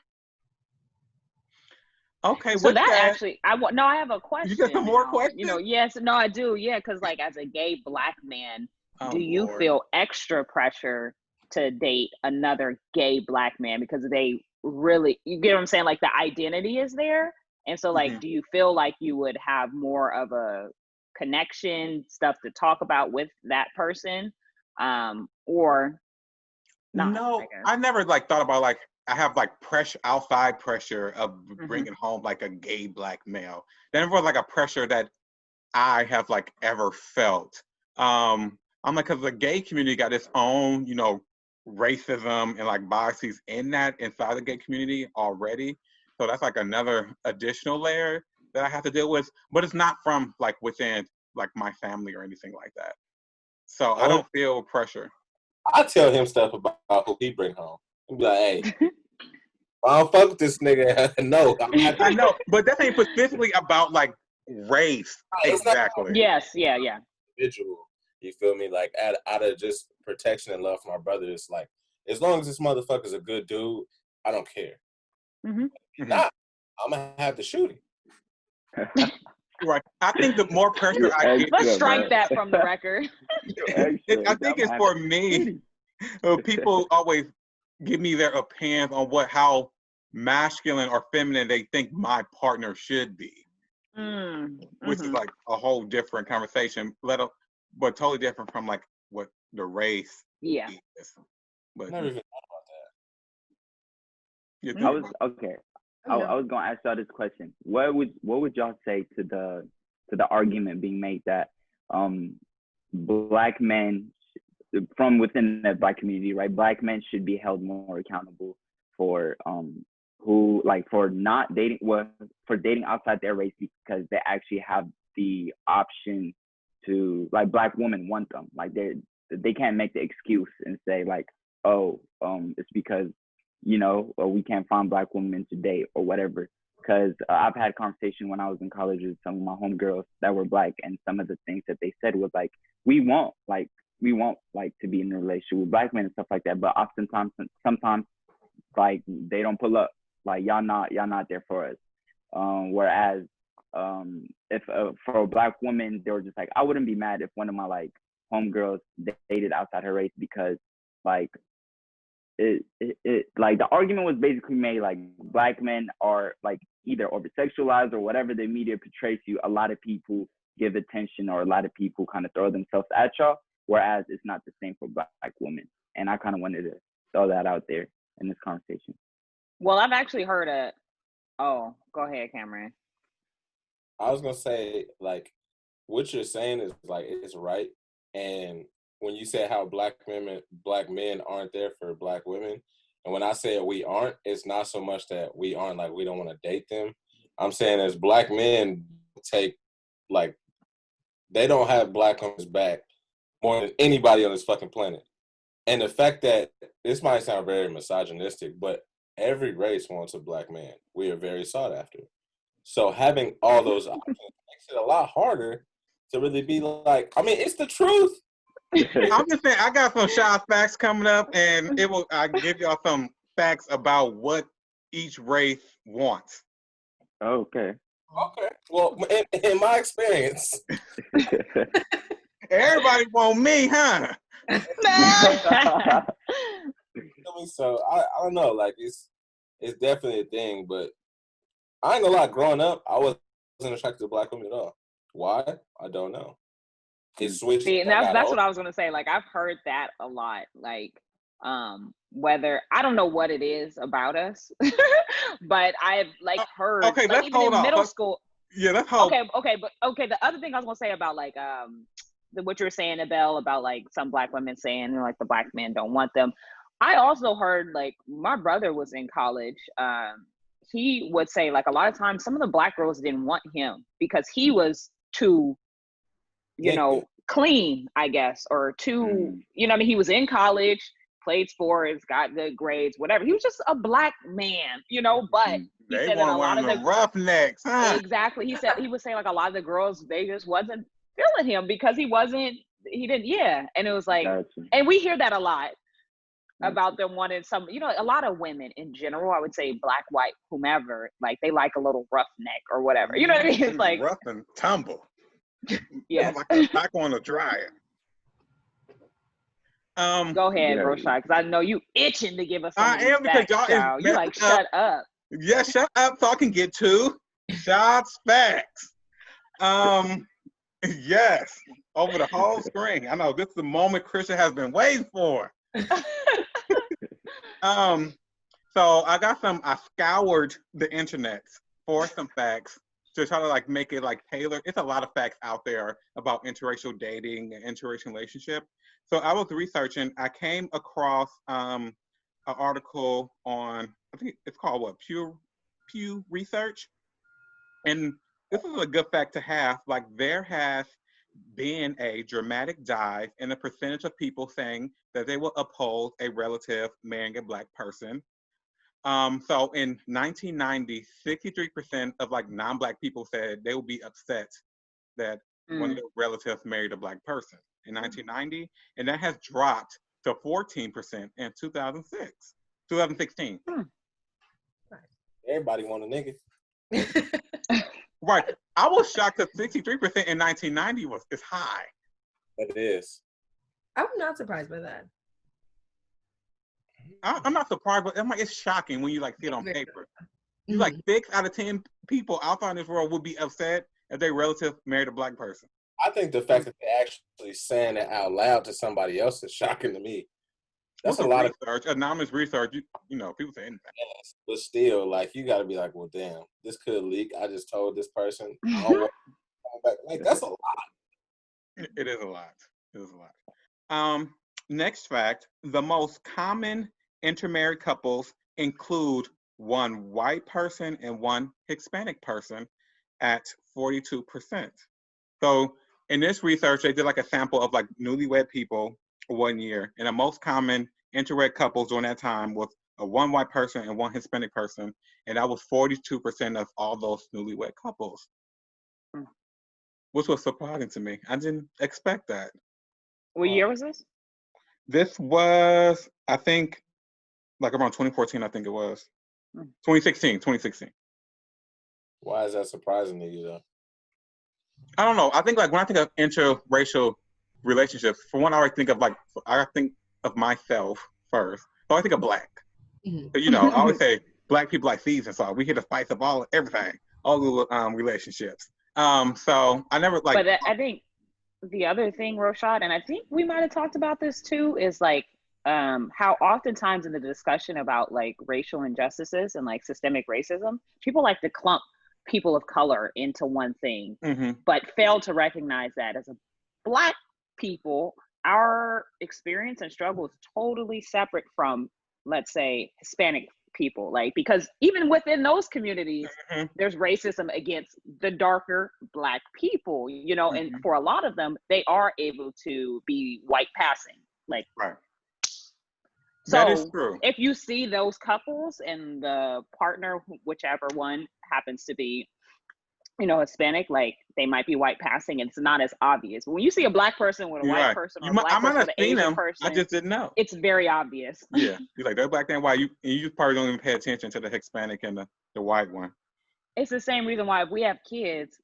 Okay, so that actually, I have a question. You got some more questions? Yes, no, I do. Yeah, because like as a gay black man, do you feel extra pressure to date another gay black man because they really, you get what I'm saying? Like the identity is there, and so like, do you feel like you would have more of a connection, stuff to talk about with that person, or not? No, I never like thought about like I have like pressure, outside pressure of bringing home like a gay black male. There never was like a pressure that I have like ever felt. I'm like, because the gay community got its own, racism and like biases inside the gay community already. So that's like another additional layer that I have to deal with. But it's not from like within like my family or anything like that. So I don't feel pressure. I tell him stuff about who he bring home. He'll be like, hey, I don't fuck with this nigga. No, I know, but that ain't specifically about like race. Exactly. Yes, yeah. Individual, you feel me? Like out of just protection and love for my brother, it's like, as long as this motherfucker's a good dude, I don't care. If not, I'm gonna have to shoot him. Right. I think the more pressure I get, let's strike that from the record. I think it's for me. People always give me their opinions on how masculine or feminine they think my partner should be, which is like a whole different conversation, but totally different from like what the race is. But never even thought about that. I was gonna ask y'all this question. What would y'all say to the argument being made that black men from within the black community, right? Black men should be held more accountable for for not dating, for dating outside their race, because they actually have the option to, like, black women want them. Like, they can't make the excuse and say like, oh, it's because, you know, we can't find Black women to date or whatever. Because I've had a conversation when I was in college with some of my homegirls that were Black, and some of the things that they said was like, we want like to be in a relationship with Black men and stuff like that, but oftentimes, sometimes, like they don't pull up, like y'all not there for us. Whereas if for a Black woman, they were just like, I wouldn't be mad if one of my like homegirls dated outside her race, because like it like the argument was basically made like Black men are like either over sexualized or whatever the media portrays you. A lot of people give attention, or a lot of people kind of throw themselves at y'all, whereas it's not the same for Black women. And I kind of wanted to throw that out there in this conversation. Well, I've actually heard a. Oh, go ahead, Cameron. I was gonna say, like, what you're saying is like it's right. And when you say how Black men aren't there for Black women, and when I say we aren't, it's not so much that we aren't like we don't want to date them. I'm saying as Black men take like they don't have Black women's back more than anybody on this fucking planet. And the fact that this might sound very misogynistic, but every race wants a Black man. We are very sought after. So having all those options makes it a lot harder to really be like, I mean, it's the truth. I'm just saying, I got some shot facts coming up, and I give y'all some facts about what each race wants. Okay. Okay. Well, in my experience, everybody want me, huh? So I don't know, like it's definitely a thing, but I ain't gonna lie, growing up, I wasn't attracted to Black women at all. Why? I don't know. It switched. See, and that's what I was gonna say. Like, I've heard that a lot. Like, whether I don't know what it is about us, but I've like heard. Okay, like, let's even hold in on. middle school. Yeah, let's hold. Okay, but the other thing I was gonna say about like what you were saying, Abel, about like some Black women saying like the Black men don't want them. I also heard, like, my brother was in college. He would say like a lot of times some of the Black girls didn't want him because he was too, you know, clean, I guess, or too, you know what I mean? He was in college, played sports, got good grades, whatever. He was just a Black man, you know, but he said that a lot of the roughnecks, huh? Exactly. He was saying like a lot of the girls, they just wasn't feeling him because he didn't, yeah. And it was like, and we hear that a lot about them wanting some, you know, a lot of women in general, I would say Black, white, whomever, like they like a little roughneck or whatever. You know what I mean? It's like rough and tumble. Yes. Like a back on a dryer. Go ahead, Roshai, because I know you itching to give us some I am, because y'all child. You like shut up. Yeah, shut up so I can get to shots facts. Yes, over the whole screen. I know this is the moment Krisha has been waiting for. So I scoured the internet for some facts to try to like make it like tailored. It's a lot of facts out there about interracial dating and interracial relationship. So I was researching. I came across an article on, I think it's called what, Pew Research, and this is a good fact to have. Like, there has been a dramatic dive in the percentage of people saying that they will oppose a relative marrying a Black person. So in 1990, 63% of like non-Black people said they would be upset that one of their relatives married a Black person in 1990, and that has dropped to 14% in 2016. Everybody want a nigga. Right. I was shocked that 63% in 1990 is high. It is. I'm not surprised by that. I'm not surprised, but it's shocking when you like see it on paper. You like 6 out of 10 people outside this world would be upset if their relative married a Black person. I think the fact that they're actually saying it out loud to somebody else is shocking to me. That's a lot of anonymous research. You know, people say anything. Yes, but still, like, you got to be like, well, damn, this could leak. I just told this person. I don't want to come back. Like, that's a lot. It is a lot. It is a lot. Next fact: the most common intermarried couples include one white person and one Hispanic person at 42%. So in this research, they did like a sample of like newlywed people 1 year. And the most common interred couples during that time was a one white person and one Hispanic person. And that was 42% of all those newlywed couples, which was surprising to me. I didn't expect that. What year was this? This was, I think, like around 2014, I think it was. 2016. Why is that surprising to you, though? I don't know. I think like when I think of interracial relationships, for one, I think of myself first. So I think of Black. So, you know, I always say Black people like season salt. We here to spice up everything, all the relationships. So I never like. But I think the other thing, Roshad, and I think we might have talked about this too, is like how oftentimes in the discussion about like racial injustices and like systemic racism, people like to clump people of color into one thing, but fail to recognize that as a Black people, our experience and struggle is totally separate from, let's say, Hispanic people. Like, because even within those communities, there's racism against the darker Black people, you know, and for a lot of them, they are able to be white passing. Like, right. So that is true. If you see those couples and the partner, whichever one happens to be, you know, Hispanic, like they might be white passing, and it's not as obvious. When you see a Black person with a white person or a Black person with an Asian person, I just didn't know. It's very obvious. Yeah, you're like, they're Black and white. You probably don't even pay attention to the Hispanic and the white one. It's the same reason why if we have kids,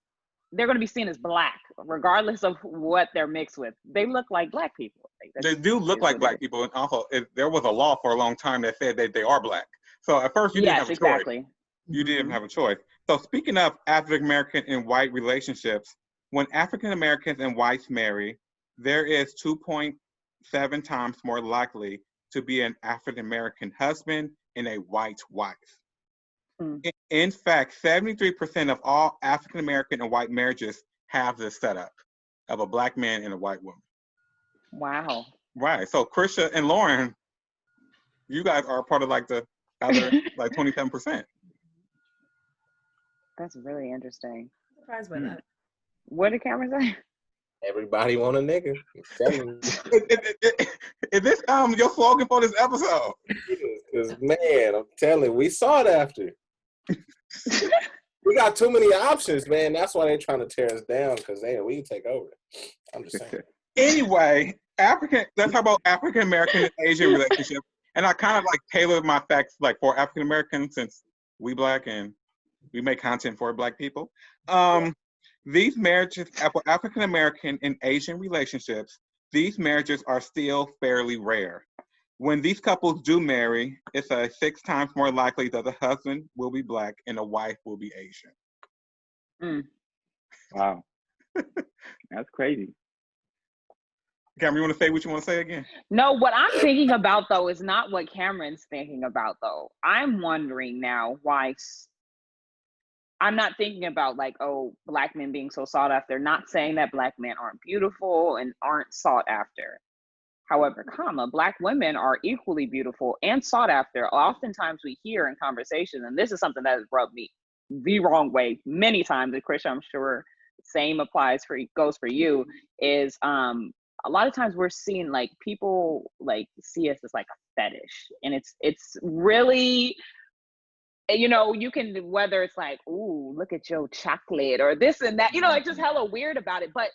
they're going to be seen as Black, regardless of what they're mixed with. They look like Black people. Like, they do look like Black people, and also there was a law for a long time that said that they are Black. So at first you didn't have a choice. You didn't have a choice. So speaking of African American and white relationships, when African Americans and whites marry, there is 2.7 times more likely to be an African American husband and a white wife. In fact, 73% of all African American and white marriages have this setup of a Black man and a white woman. Wow. Right. So Krisha and Lauren, you guys are part of like the other like 27%. That's really interesting. Surprised by that. What did Cameron say? Everybody want a nigga. Is this your slogan for this episode? Because man, I'm telling, we sought after. We got too many options, man. That's why they're trying to tear us down, because we can take over. I'm just saying. Anyway, let's talk about African American and Asian relationship. And I kind of like tailored my facts like for African Americans, since we Black and we make content for Black people. These marriages for African American and Asian relationships, these marriages are still fairly rare. When these couples do marry, it's 6 times more likely that the husband will be Black and the wife will be Asian. Wow. That's crazy. Cameron, you want to say what you want to say again? No, what I'm thinking about, though, is not what Cameron's thinking about, though. I'm wondering now why. I'm not thinking about like, oh, Black men being so sought after. Not saying that Black men aren't beautiful and aren't sought after. However, Black women are equally beautiful and sought after. Oftentimes we hear in conversations, and this is something that has rubbed me the wrong way many times, and Krisha, I'm sure same goes for you, is a lot of times we're seeing like people like see us as like a fetish, and it's really, you know, you can, whether it's like, ooh, look at your chocolate or this and that, you know, like just hella weird about it, but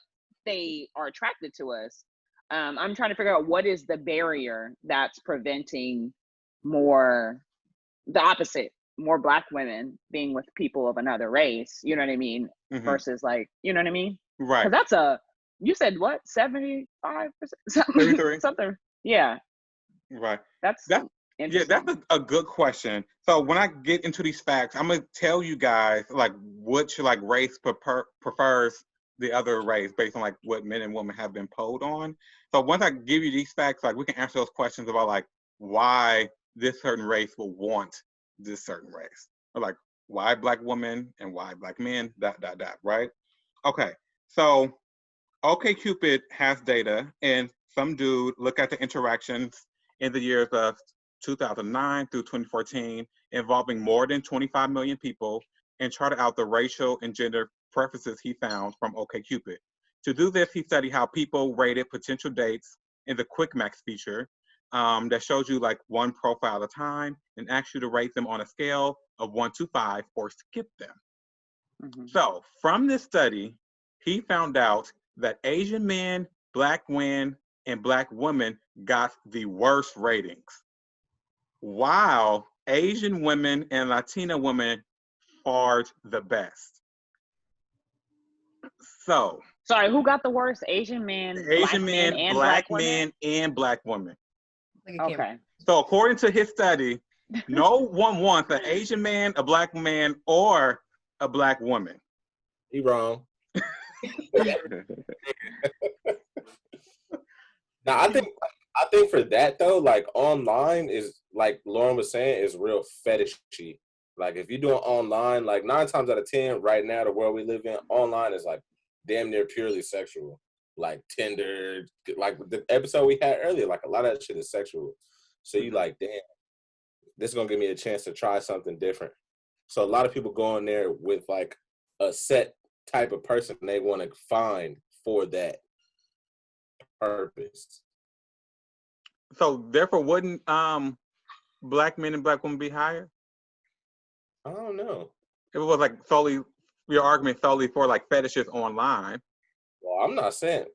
they are attracted to us. I'm trying to figure out what is the barrier that's preventing the opposite, more Black women being with people of another race, you know what I mean? Versus like, you know what I mean? Right. Because you said what, 75%? Something. Yeah. Right. That's a good question. So when I get into these facts, I'm gonna tell you guys like which like race prefers the other race based on like what men and women have been polled on. So once I give you these facts, like we can answer those questions about like why this certain race will want this certain race, or like why Black women and why Black men, ... right? Okay, so OkCupid has data, and some dude look at the interactions in the years of 2009 through 2014 involving more than 25 million people and charted out the racial and gender preferences he found from OkCupid. To do this, he studied how people rated potential dates in the Quick Max feature that shows you like one profile at a time and asks you to rate them on a scale of 1 to 5 or skip them. Mhm. So from this study, he found out that Asian men, Black men, and Black women got the worst ratings, while Asian women and Latina women fared the best. So Sorry, who got the worst? Asian men, Black Asian men, men, and Black Black women? men, and Black women. Look at Kim. Okay. So according to his study, no one wants an Asian man, a Black man, or a Black woman. He wrong. Now I think for that though, like online is like Lauren was saying, is real fetishy. Like if you're doing online, like 9 times out of 10 right now, the world we live in, online is like damn near purely sexual. Like Tinder, like the episode we had earlier, like a lot of that shit is sexual. So you like, damn, this is gonna give me a chance to try something different. So a lot of people go in there with like a set type of person they want to find for that purpose. So therefore, wouldn't Black men and Black women be higher? I don't know. If it was like solely your argument solely for like fetishes online. Well, I'm not saying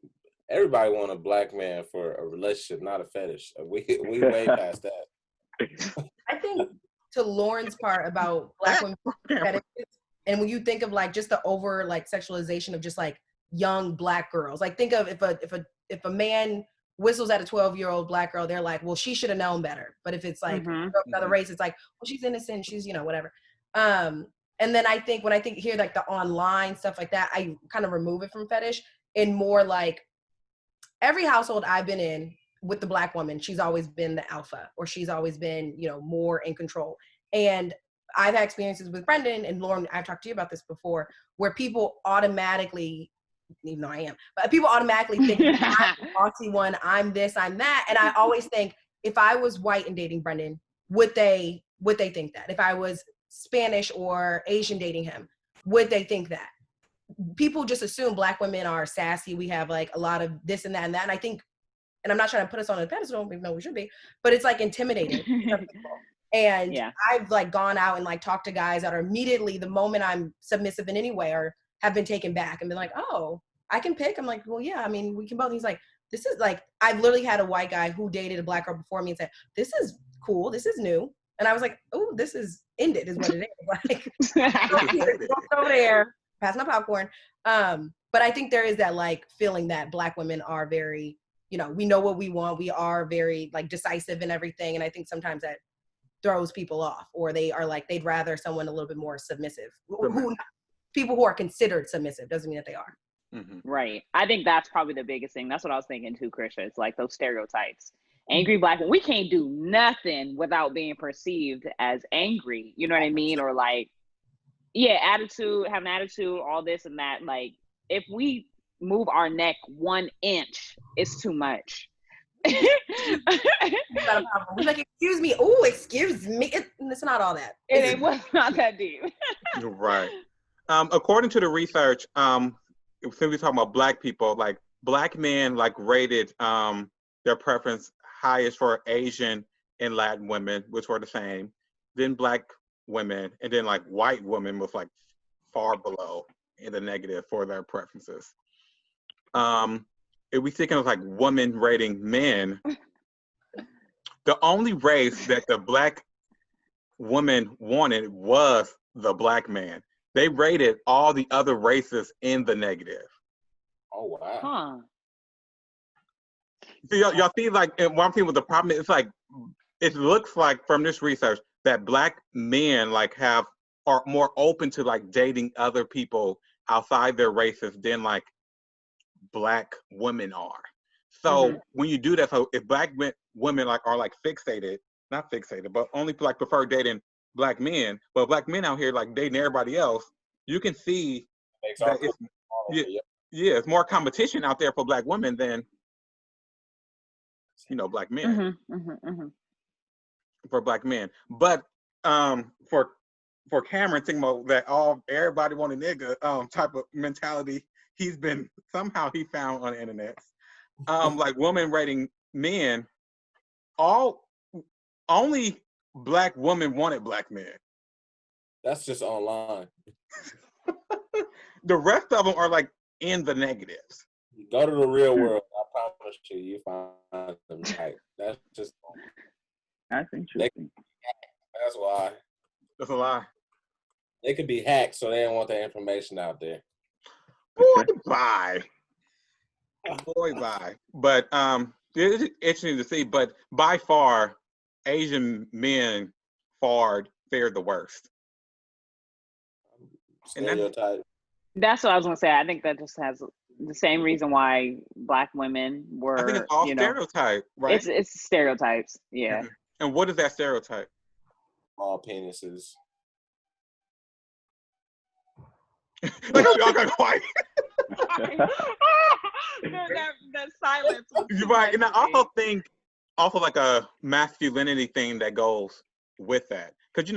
everybody want a Black man for a relationship, not a fetish. We way past that. I think to Lauren's part about Black women fetishes, and when you think of like just the over like sexualization of just like young Black girls, like think of if a man whistles at a 12-year-old Black girl, they're like, well, she should have known better. But if it's like another race, it's like, well, she's innocent, she's whatever. And then I think when I hear like the online stuff like that, I kind of remove it from fetish and more like every household I've been in with the Black woman, she's always been the alpha, or she's always been, more in control. And I've had experiences with Brendan and Lauren, I've talked to you about this before, where people automatically, even though I am, but people automatically think I'm the bossy one, I'm this, I'm that. And I always think if I was white and dating Brendan, would they think that? If I was Spanish or Asian dating him, would they think that? People just assume Black women are sassy. We have like a lot of this and that and that. And I think, and I'm not trying to put us on a pedestal, even though we should be, but it's like intimidating. And yeah. I've like gone out and like talked to guys that are immediately the moment I'm submissive in any way or have been taken back and been like, oh, I can pick. I'm like, well, yeah, I mean, we can both. He's like, this is like, I've literally had a white guy who dated a Black girl before me and said, this is cool. This is new. And I was like, oh, this is ended is what it is. Like, over there, pass my popcorn. But I think there is that like feeling that Black women are very, we know what we want. We are very like decisive in everything. And I think sometimes that throws people off, or they are like, they'd rather someone a little bit more submissive. People who are considered submissive doesn't mean that they are. Mm-hmm. Right. I think that's probably the biggest thing. That's what I was thinking too, Krisha. It's like those stereotypes. Angry Black women, we can't do nothing without being perceived as angry. You know what I mean? Or like, yeah, attitude, have an attitude, all this and that. Like, if we move our neck 1 inch, it's too much. We're like, excuse me. Oh, excuse me. It's not all that. It was not that deep. You're right. According to the research, since we're talking about Black people, like Black men like rated their preference highest for Asian and Latin women, which were the same, then Black women, and then like white women was like far below in the negative for their preferences. If we thinking of like women rating men, the only race that the Black woman wanted was the Black man. They rated all the other races in the negative. Oh, wow. Huh. So y'all see, like, one thing with the problem is, it's like, it looks like from this research that Black men like are more open to like dating other people outside their races than like Black women are. So when you do that, so if Black women like are like not fixated, but only like prefer dating Black men, but Black men out here like dating everybody else, you can see that it's more competition out there for Black women than Black men. For Black men. But for Cameron, thinking about that everybody want a nigga type of mentality, he found on the internet. Like women rating men, only Black women wanted Black men. That's just online. The rest of them are like in the negatives. Go to the real world. I promise you find them. Like, that's just. That's interesting. That's why. That's a lie. They could be hacked, so they don't want that information out there. Boy, bye. Boy, bye. But it's interesting to see. But by far, Asian men fared the worst. Stereotype. That's what I was gonna say. I think that just has the same reason why Black women were. I think it's all stereotype, right? It's stereotypes. Yeah. Mm-hmm. And what is that stereotype? All penises. Like, y'all got quiet. that silence. You're right. And I also think like a masculinity thing that goes with that. Because,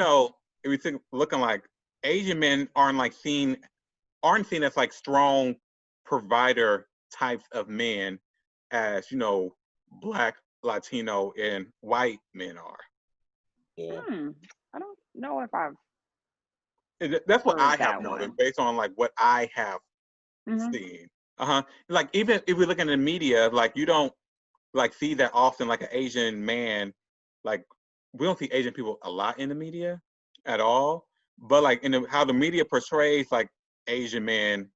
if you think looking like Asian men aren't seen as like strong provider types of men as, Black, Latino, and white men are. Yeah. I don't know if I've. That's what I have noticed based on like what I have seen. Like even if we look in the media, like you don't like see that often like an Asian man, like we don't see Asian people a lot in the media at all. But like how the media portrays like Asian men,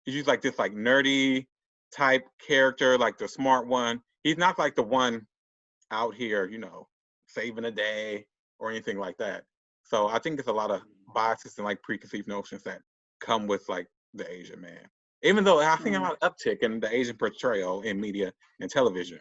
he's just like this like nerdy type character, like the smart one. He's not like the one out here, saving the day or anything like that. So I think there's a lot of biases and like preconceived notions that come with like the Asian man. Even though I think a lot of uptick in the Asian portrayal in media and television.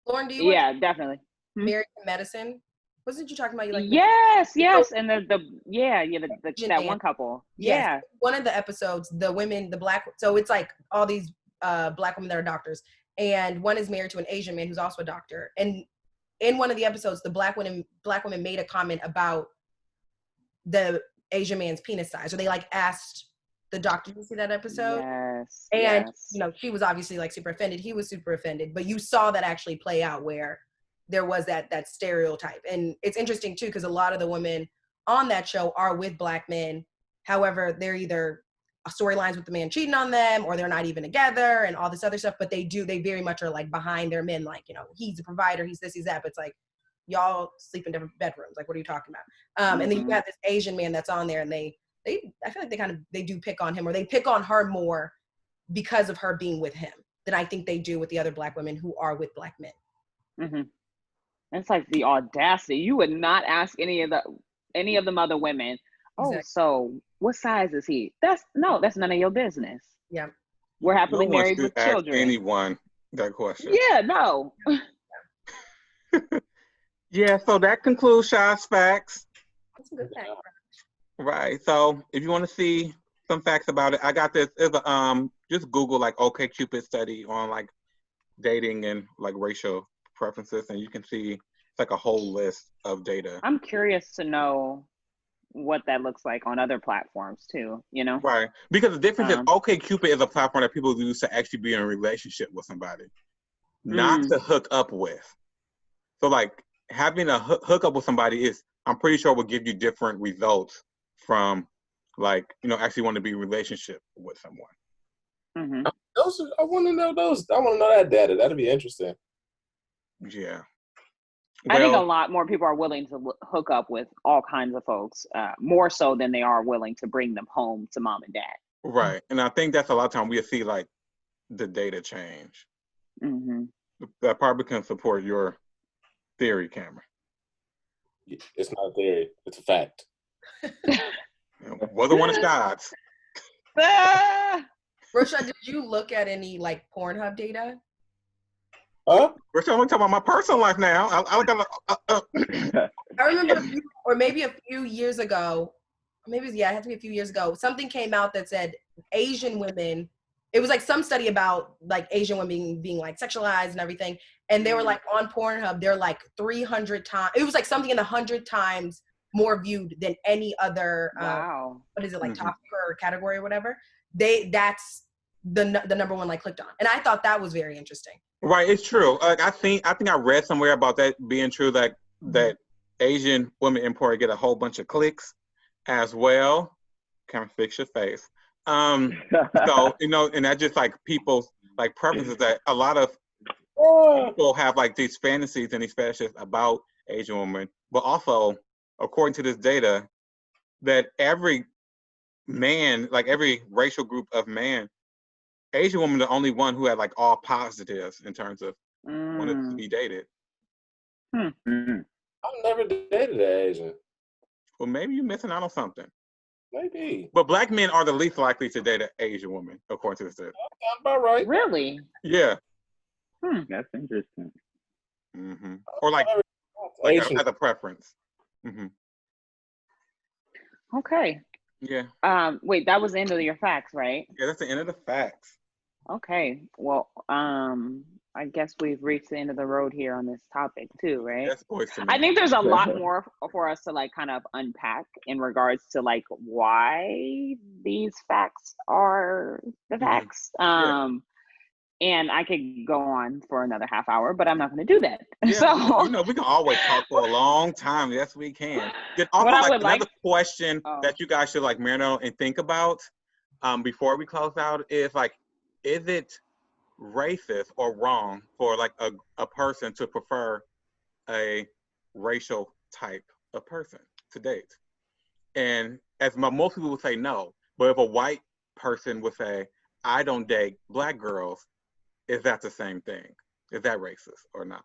Lauren, do you want definitely. Married to Medicine? Wasn't you talking about you like? Yes, and that one couple. Yes. Yeah. One of the episodes, the women, the Black. So it's like all these Black women that are doctors, and one is married to an Asian man who's also a doctor. And in one of the episodes, the Black woman made a comment about the Asian man's penis size, or they like asked the doctor. Did you see that episode? Yes. And she was obviously like super offended. He was super offended, but you saw that actually play out where there was that stereotype. And it's interesting too, because a lot of the women on that show are with Black men. However, they're either storylines with the man cheating on them, or they're not even together and all this other stuff, but they very much are like behind their men, like, he's a provider, he's this, he's that, but it's like, y'all sleep in different bedrooms. Like, what are you talking about? And then you have this Asian man that's on there, and I feel like they do pick on him, or they pick on her more because of her being with him than I think they do with the other Black women who are with Black men. Mm-hmm. It's like the audacity. You would not ask any of them other women, exactly. So what size is he? That's none of your business. Yeah. We're happily married with children. Anyone that question. Yeah, no. Yeah, so that concludes Shy's Facts. That's a good fact. Right. So if you want to see some facts about it, I got this. It's just Google like OkCupid study on like dating and like racial preferences, and you can see it's like a whole list of data. I'm curious to know what that looks like on other platforms too, Right. Because the difference is OkCupid is a platform that people use to actually be in a relationship with somebody, not to hook up with. So like having a hook up with somebody I'm pretty sure will give you different results from like, actually want to be in a relationship with someone. Mm-hmm. I want to know those. I want to know that data. That'd be interesting. Yeah. I think a lot more people are willing to hook up with all kinds of folks, more so than they are willing to bring them home to mom and dad. Right. And I think that's a lot of time we'll see like the data change. Mm-hmm. That probably can support your theory, Cameron. It's not a theory. It's a fact. Wasn't one of Scott's. Rosha, did you look at any like Pornhub data? Rosha, I'm talking about my personal life now. I remember, or maybe a few years ago, it had to be a few years ago, something came out that said Asian women, it was like some study about like Asian women being like sexualized and everything. And they were like on Pornhub, they're like 300 times, it was like something in the 100 times more viewed than any other, what is it, like topic or category or whatever. That's the number one like clicked on. And I thought that was very interesting. Right, it's true. I think I read somewhere about that being true, that Asian women in porn get a whole bunch of clicks as well. Kind of fix your face. So and that just like people's like preferences, that a lot of people have like these fantasies and these fetishes about Asian women, but also according to this data, that every man, like every racial group of man, Asian woman the only one who had like all positives in terms of wanted to be dated. I've never dated an Asian. Well, maybe you're missing out on something. Maybe. But black men are the least likely to date an Asian woman, according to this data. That's about right. Really? Yeah. That's interesting. Mm-hmm. Or like as a preference. Mm-hmm. Okay. Yeah. Wait, that was the end of your facts, right? Yeah, that's the end of the facts. Okay. Well, I guess we've reached the end of the road here on this topic too, right? That's Boys to Men. I think there's a lot more for us to like kind of unpack in regards to like why these facts are the facts. And I could go on for another half hour, but I'm not going to do that. Yeah, so we can always talk for a long time. Yes, we can. Then also, another question that you guys should like marinate and think about before we close out is like, is it racist or wrong for like a person to prefer a racial type of person to date? And as most people would say no, but if a white person would say, I don't date black girls, is that the same thing? Is that racist or not?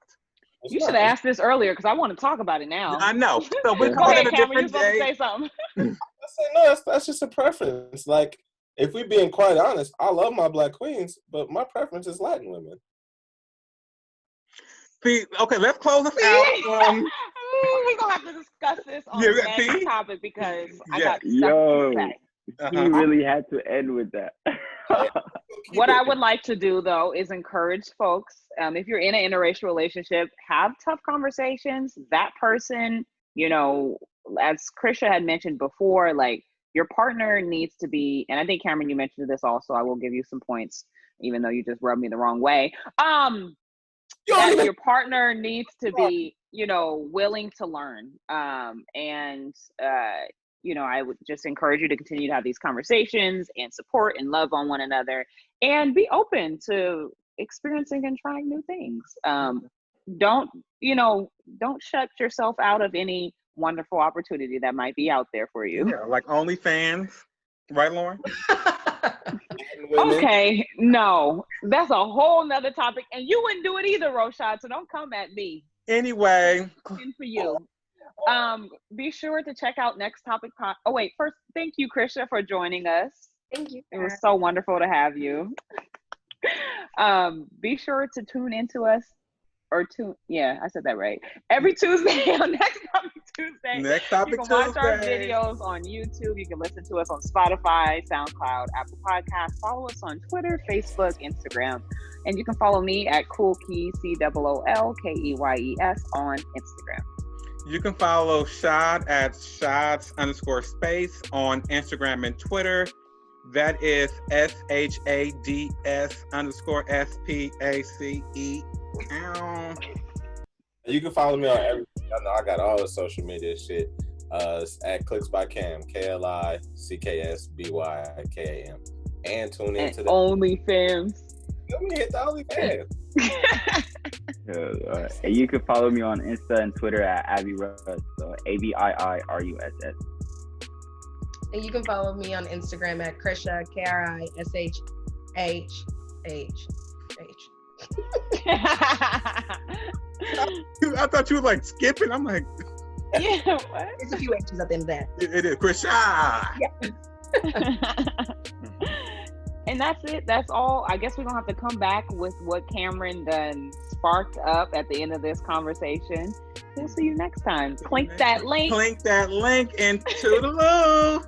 You should have asked this earlier because I want to talk about it now. I know. So we're Go ahead, a Cameron. You're different supposed day. to say something. I say no. That's just a preference. Like, if we're being quite honest, I love my black queens, but my preference is Latin women. See, okay, let's close this out. We're gonna have to discuss this on the next topic because I got stuff to say. He really had to end with that. What I would like to do though is encourage folks, if you're in an interracial relationship, have tough conversations. That person, as Krisha had mentioned before, like your partner needs to be, and I think Cameron, you mentioned this also, I will give you some points, even though you just rubbed me the wrong way. That your partner needs to be, willing to learn. I would just encourage you to continue to have these conversations and support and love on one another and be open to experiencing and trying new things. Don't shut yourself out of any wonderful opportunity that might be out there for you. Yeah, like OnlyFans, right, Lauren? Okay, no, that's a whole nother topic, and you wouldn't do it either, Roshad. So don't come at me. Anyway, for you. Be sure to check out Next Topic. First, thank you, Krisha, for joining us. Thank you. It was so wonderful to have you. Be sure to tune into us, I said that right. Every Tuesday on Next Topic Tuesday. Next Topic Tuesday. You can watch our videos on YouTube. You can listen to us on Spotify, SoundCloud, Apple Podcasts. Follow us on Twitter, Facebook, Instagram. And you can follow me at CoolKey, COOLKEYES on Instagram. You can follow Shad at Shads_space on Instagram and Twitter. That is SHADS_SPACE. You can follow me on everything. I know I got all the social media shit. At Clicks by Cam, KLICKSBYKAM. And tune in to the OnlyFans. Let me hit the OnlyFans. And you can follow me on Insta and Twitter at AbiRuss, so ABIIRUSS. And you can follow me on Instagram at Krisha, KRISHHH. I thought you were like skipping. I'm like, yeah, what? There's a few H's at the end of that. It is Krisha. Yeah. And that's it. That's all. I guess we're gonna have to come back with what Cameron done sparked up at the end of this conversation. We'll see you next time. Clink that link. Clink that link and toodaloo.